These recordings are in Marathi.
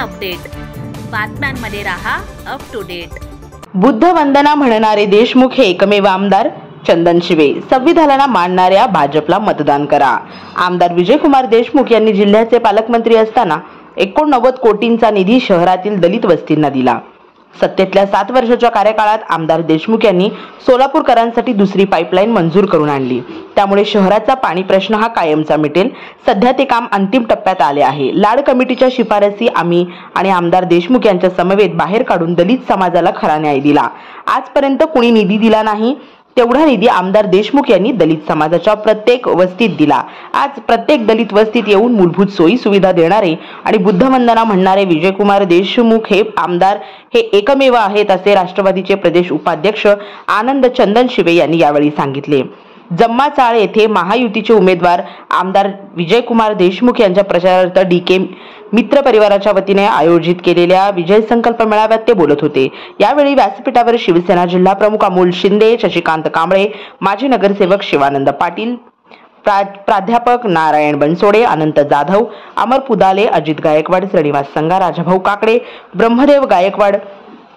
अपडेट, बातम्यांमध्ये रहा अप टू डेट। बुद्ध वंदना म्हणणारे देशमुख हे एकमेव आमदार चंदन शिवे। संविधानाला मानणाऱ्या भाजपला मतदान करा। आमदार विजयकुमार देशमुख यांनी जिल्ह्याचे पालकमंत्री असताना 89 कोटींचा निधी शहरातील दलित वस्तींना दिला। सत्तेतल्या 7 वर्षाच्या कार्यकाळात आमदार देशमुख यांनी सोलापूरकरांसाठी दुसरी पाईपलाईन मंजूर करून आणली। त्यामुळे शहराचा पाणी प्रश्न हा कायमचा मिटेल। सध्या ते काम अंतिम टप्प्यात आले आहे। लाड कमिटीच्या शिफारसी आम्ही आणि आमदार देशमुख यांच्या समवेत बाहेर काढून दलित समाजाला खरा न्याय दिला। आजपर्यंत कुणी निधी दिला नाही, तेवढा निधी आमदार देशमुख यांनी दलित समाजाच्या प्रत्येक वस्तीत दिला। आज प्रत्येक दलित वस्तीत येऊन मूलभूत सोयी सुविधा देणारे आणि बुद्धवंदना म्हणणारे विजयकुमार देशमुख हे आमदार हे एकमेव आहेत, असे राष्ट्रवादीचे प्रदेश उपाध्यक्ष आनंद चंदन शिवे यांनी यावेळी सांगितले। जम्मा चाळ येथे महायुतीचे उमेदवार आमदार विजयकुमार देशमुख यांच्या प्रचारार्थ डीके मित्र परिवाराच्या वतीने आयोजित केलेल्या विजय संकल्प मेळाव्यात ते बोलत होते। यावेळी व्यासपीठावर शिवसेना जिल्हा प्रमुख अमोल शिंदे, शशिकांत कांबळे, माजी नगरसेवक शिवानंद पाटील, प्राध्यापक नारायण बनसोडे, अनंत जाधव, अमर पुदाले, अजित गायकवाड, श्रीनिवास संगा, राजाभाऊ काकडे, ब्रह्मदेव गायकवाड,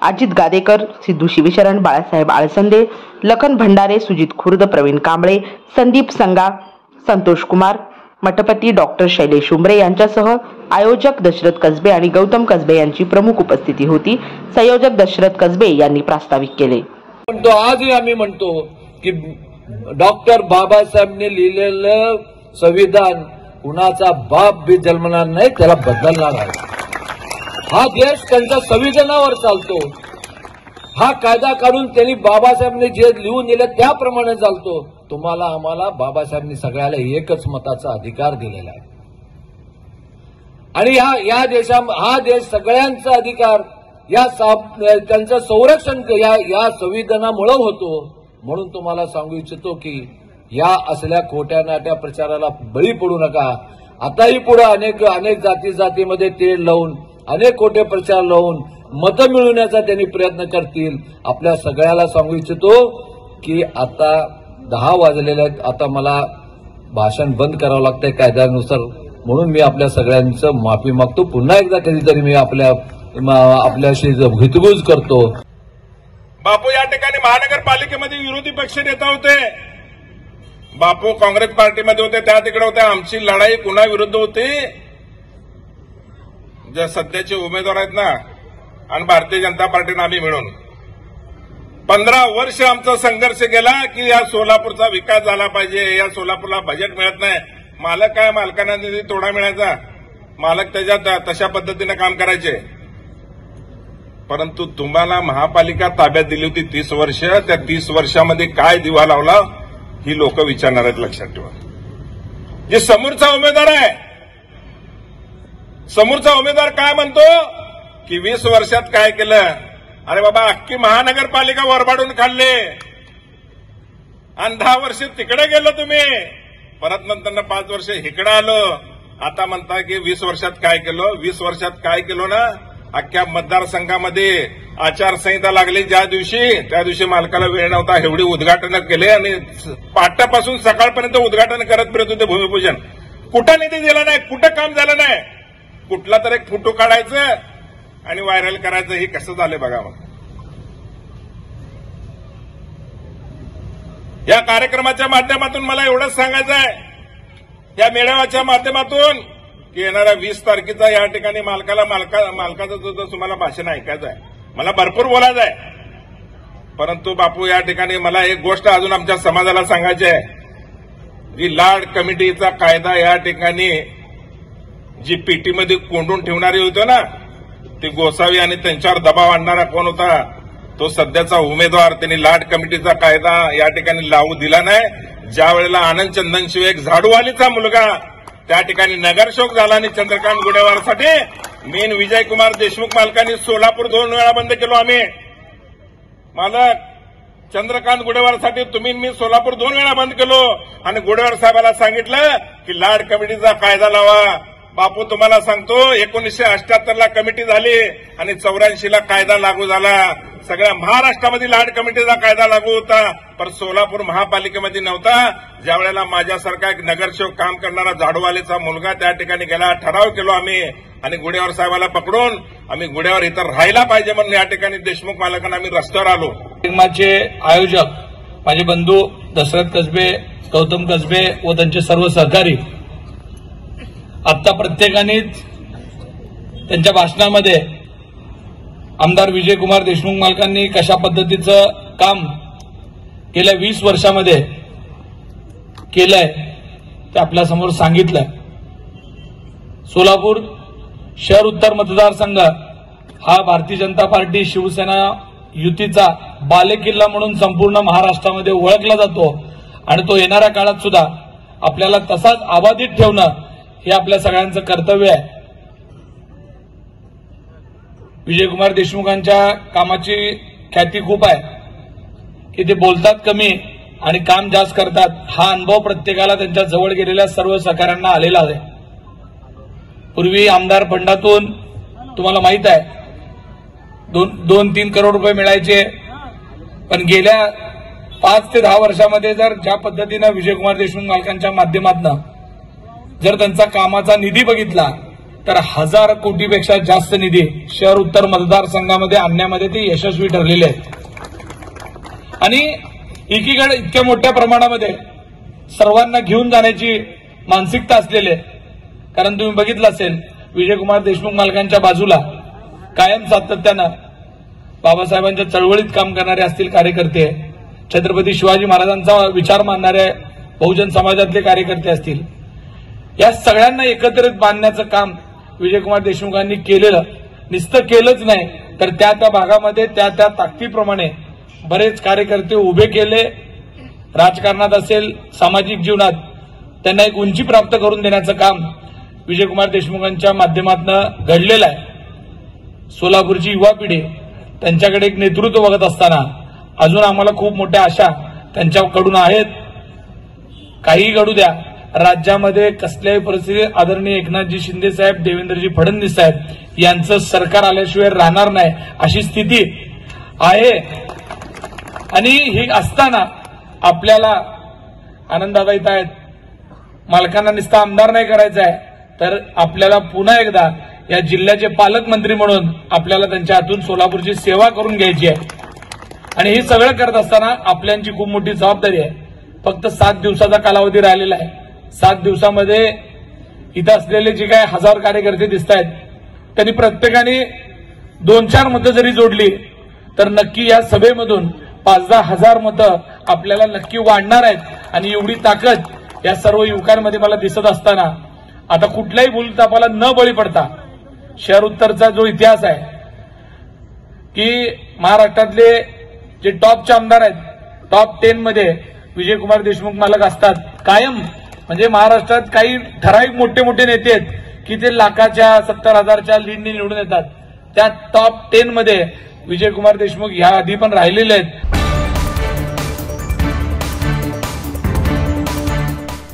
अजित गादेकर, सिद्धू शिवशरण, बाळासाहेब आळसंदे, लखन भंडारे, सुजित खुर्द, प्रवीण कांबळे, संदीप संगा, संतोष कुमार मठपती, डॉक्टर शैलेश उमरे यांच्यासह आयोजक दशरथ कसबे आणि गौतम कसबे यांची प्रमुख उपस्थिती होती। संयोजक दशरथ कसबे यांनी प्रास्ताविक केले। आजही आम्ही म्हणतो की डॉक्टर बाबासाहेबांनी लिहिलेलं संविधान कुणाचा बाप बी जन्मणार नाही, त्याला बदलणार आहे। हा देश त्यांच्या संविधानावर चालतो। हा कायदा काढून त्यांनी बाबासाहेबांनी जे लिहून दिले त्याप्रमाणे चालतो। तुम्हाला आम्हाला बाबासाहेबांनी सगळ्याला एकच मताचा अधिकार दिलेला आहे आणि हा देश सगळ्यांचा अधिकार त्यांचं संरक्षण या संविधानामुळे होतो। म्हणून तुम्हाला सांगू इच्छितो की या असल्या खोट्या नाट्या प्रचाराला बळी पडू नका। आताही पुढे अनेक जातीमध्ये तेढ लावून अनेक खोटे प्रचार लावून मतं मिळवण्याचा त्यांनी प्रयत्न करतील। आपल्या सगळ्याला सांगू इच्छितो की आता 10 वाजलेले आहेत, आता मला भाषण बंद करावं लागतंय कायद्यानुसार, म्हणून मी आपल्या सगळ्यांचं माफी मागतो। पुन्हा एकदा कधीतरी मी आपल्याशी हितगुज करतो। बापू या ठिकाणी महानगरपालिकेमध्ये विरोधी पक्ष नेता होते। बापू काँग्रेस पार्टीमध्ये होते, त्या तिकडे होते। आमची लढाई कुणा विरुद्ध होती? जे सध्याचे उमेदवार आहेत ना आणि भारतीय जनता पार्टीनं आम्ही मिळून 15 वर्ष आमचा संघर्ष गेला की या सोलापूरचा विकास झाला पाहिजे। या सोलापूरला बजेट मिळत नाही। मालक काय, मालकांना निधी तोडा मिळायचा, मालक त्याच्यात तशा पद्धतीने काम करायचे। परंतु तुम्हाला महापालिका ताब्यात दिली होती 30 वर्ष, त्या 30 वर्षामध्ये काय दिवा लावला ही लोक विचारणार आहेत, लक्षात ठेवा। जे समोरचा उमेदवार आहे, समोरचा उमेदवार काय म्हणतो की 20 वर्षात काय केलं? अरे बाबा, अख्खी महानगरपालिका वरबाडून खाल्ले आणि 10 वर्ष तिकडे गेलो तुम्ही, परत नंतर 5 वर्ष इकडे आलो। आता म्हणता की 20 वर्षात काय केलं? 20 वर्षात काय केलं ना, अख्ख्या मतदारसंघामध्ये आचारसंहिता लागली ज्या दिवशी, त्या दिवशी मालकाला वेळ नव्हता, एवढी उद्घाटन केले आणि पहाटेपासून सकाळपर्यंत उद्घाटन करत फिरत होते भूमिपूजन। कुठं निधी दिला नाही, कुठं काम झालं नाही। कुठला तर एक फोटो काढायचं आणि व्हायरल करायचं, हे कसं झालं बघा। मग या कार्यक्रमाच्या माध्यमातून मला एवढंच सांगायचं आहे, या मेळाव्याच्या माध्यमातून की येणाऱ्या 20 तारखेचा या ठिकाणी मालकाचं जो तुम्हाला भाषण ऐकायचं आहे, मला भरपूर बोलायचं आहे। परंतु बापू या ठिकाणी मला एक गोष्ट अजून आमच्या समाजाला सांगायची आहे। जी लाड कमिटीचा कायदा या ठिकाणी जी पेटीमध्ये कोंडून ठेवणारी होती ना, ती गोसावी आणि त्यांच्यावर दबाव आणणारा कोण होता? तो सध्याचा उमेदवार। त्यांनी लाड कमिटीचा कायदा या ठिकाणी लावू दिला नाही। ज्या वेळेला आनंद चंदन शिवे एक झाडूवालीचा मुलगा त्या ठिकाणी नगरसेवक झाला आणि चंद्रकांत गुडेवारसाठी मेन विजयकुमार देशमुख मालकांनी सोलापूर 2 वेळा बंद केलो आम्ही। मालक चंद्रकांत गुडेवारसाठी तुम्ही मी सोलापूर 2 वेळा बंद केलो आणि गुडेवार साहेबाला सांगितलं की लाड कमिटीचा कायदा लावा। बापू तुम्हाला सांगतो 1978 ला कमिटी झाली आणि 84 ला कायदा लागू झाला. सगळ्या महाराष्ट्रामध्ये लाट कमिटीचा कायदा लागू होता, पण सोलापूर महापालिकेमध्ये नव्हता. ज्या वेळेला माझ्यासारखा एक नगरसेवक काम करणारा झाडूवालेचा मुलगा त्या ठिकाणी गेला, ठराव केलो आम्ही आणि गुडेवार साहेबाला पकडून आम्ही गुडेवार इथं राहायला पाहिजे म्हणून या ठिकाणी देशमुख मालकांना आम्ही रस्त्यावर आलो. कार्यक्रमाचे आयोजक माझे बंधू दशरथ कसबे, गौतम कसबे व त्यांचे सर्व सहकारी, आता प्रत्येकानेच त्यांच्या भाषणामध्ये आमदार विजयकुमार देशमुख मालकांनी कशा पद्धतीचं काम गेल्या 20 वर्षामध्ये केलंय ते आपल्यासमोर सांगितलंय. सोलापूर शहर उत्तर मतदारसंघ हा भारतीय जनता पार्टी शिवसेना युतीचा बालेकिल्ला म्हणून संपूर्ण महाराष्ट्रामध्ये ओळखला जातो आणि तो येणाऱ्या काळात सुद्धा आपल्याला तसाच अबाधित ठेवणं हे आपल्या सगळ्यांचं कर्तव्य आहे. विजयकुमार देशमुखांच्या कामाची ख्याती खूप आहे की ते बोलतात कमी आणि काम जास्त करतात. हा अनुभव प्रत्येकाला त्यांच्या जवळ गेलेल्या सर्व सहकाऱ्यांना आलेला आहे. पूर्वी आमदार फंडातून तुम्हाला माहित आहे 2-3 करोड रुपये मिळायचे, पण गेल्या 5 ते 10 वर्षामध्ये जर ज्या पद्धतीनं विजयकुमार देशमुख मालकांच्या माध्यमातून जर त्यांचा कामाचा निधी बघितला तर 1000 कोटीपेक्षा जास्त निधी शहर उत्तर मतदारसंघामध्ये आणण्यामध्ये ते यशस्वी ठरलेले आहेत. आणि एकीकडे इतक्या मोठ्या प्रमाणामध्ये सर्वांना घेऊन जाण्याची मानसिकता असलेले, कारण तुम्ही बघितलं असेल विजयकुमार देशमुख मालकांच्या बाजूला कायम सातत्यानं बाबासाहेबांच्या चळवळीत काम करणारे असतील कार्यकर्ते, छत्रपती शिवाजी महाराजांचा विचार मानणारे बहुजन समाजातले कार्यकर्ते असतील, या सगळ्यांना एकत्रित बांधण्याचं काम विजयकुमार देशमुखांनी केलेलं. नुसतं केलंच नाही तर त्या भागामध्ये त्या ताकदीप्रमाणे बरेच कार्यकर्ते उभे केले. राजकारणात असेल, सामाजिक जीवनात त्यांना एक उंची प्राप्त करून देण्याचं काम विजयकुमार देशमुखांच्या माध्यमातून घडलेलं आहे. सोलापूरची युवा पिढी त्यांच्याकडे एक नेतृत्व बघत असताना अजून आम्हाला खूप मोठ्या आशा त्यांच्याकडून आहेत. काही घडू द्या, राज्यामध्ये कसल्याही परिस्थितीत आदरणीय एकनाथजी शिंदे साहेब, देवेंद्रजी फडणवीस साहेब यांचं सरकार आल्याशिवाय राहणार नाही अशी स्थिती आहे. आणि ही असताना आपल्याला आनंददादा येत आहेत, मालकांना नुसता आमदार नाही करायचं आहे तर आपल्याला पुन्हा एकदा या जिल्ह्याचे पालकमंत्री म्हणून आपल्याला त्यांच्या हातून सोलापूरची सेवा करून घ्यायची आहे. आणि हे सगळं करत असताना आपल्यांची खूप मोठी जबाबदारी आहे. फक्त 7 दिवसाचा कालावधी राहिलेला आहे. 7 दिवसामध्ये इथं असलेले जे काही 1000 कार्यकर्ते दिसत आहेत त्यांनी प्रत्येकाने 2-4 मतं जरी जोडली तर नक्की या सभेमधून 5-10 हजार मतं आपल्याला नक्की वाढणार आहेत. आणि एवढी ताकद या सर्व युवकांमध्ये मला दिसत असताना आता कुठल्याही भूलथापाला न बळी पडता शहर उत्तरचा जो इतिहास आहे की महाराष्ट्रातले जे टॉपचे आमदार आहेत, टॉप 10 मध्ये विजयकुमार देशमुख मालक असतात कायम. म्हणजे महाराष्ट्रात काही ठराविक मोठे नेते आहेत की ते लाखाच्या 70,000च्या लीडने निवडून येतात. त्या टॉप 10 मध्ये विजयकुमार देशमुख ह्या आधी पण राहिलेले आहेत.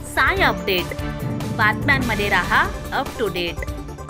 साय अपडेट, बातम्यांमध्ये रहा अप टू डेट.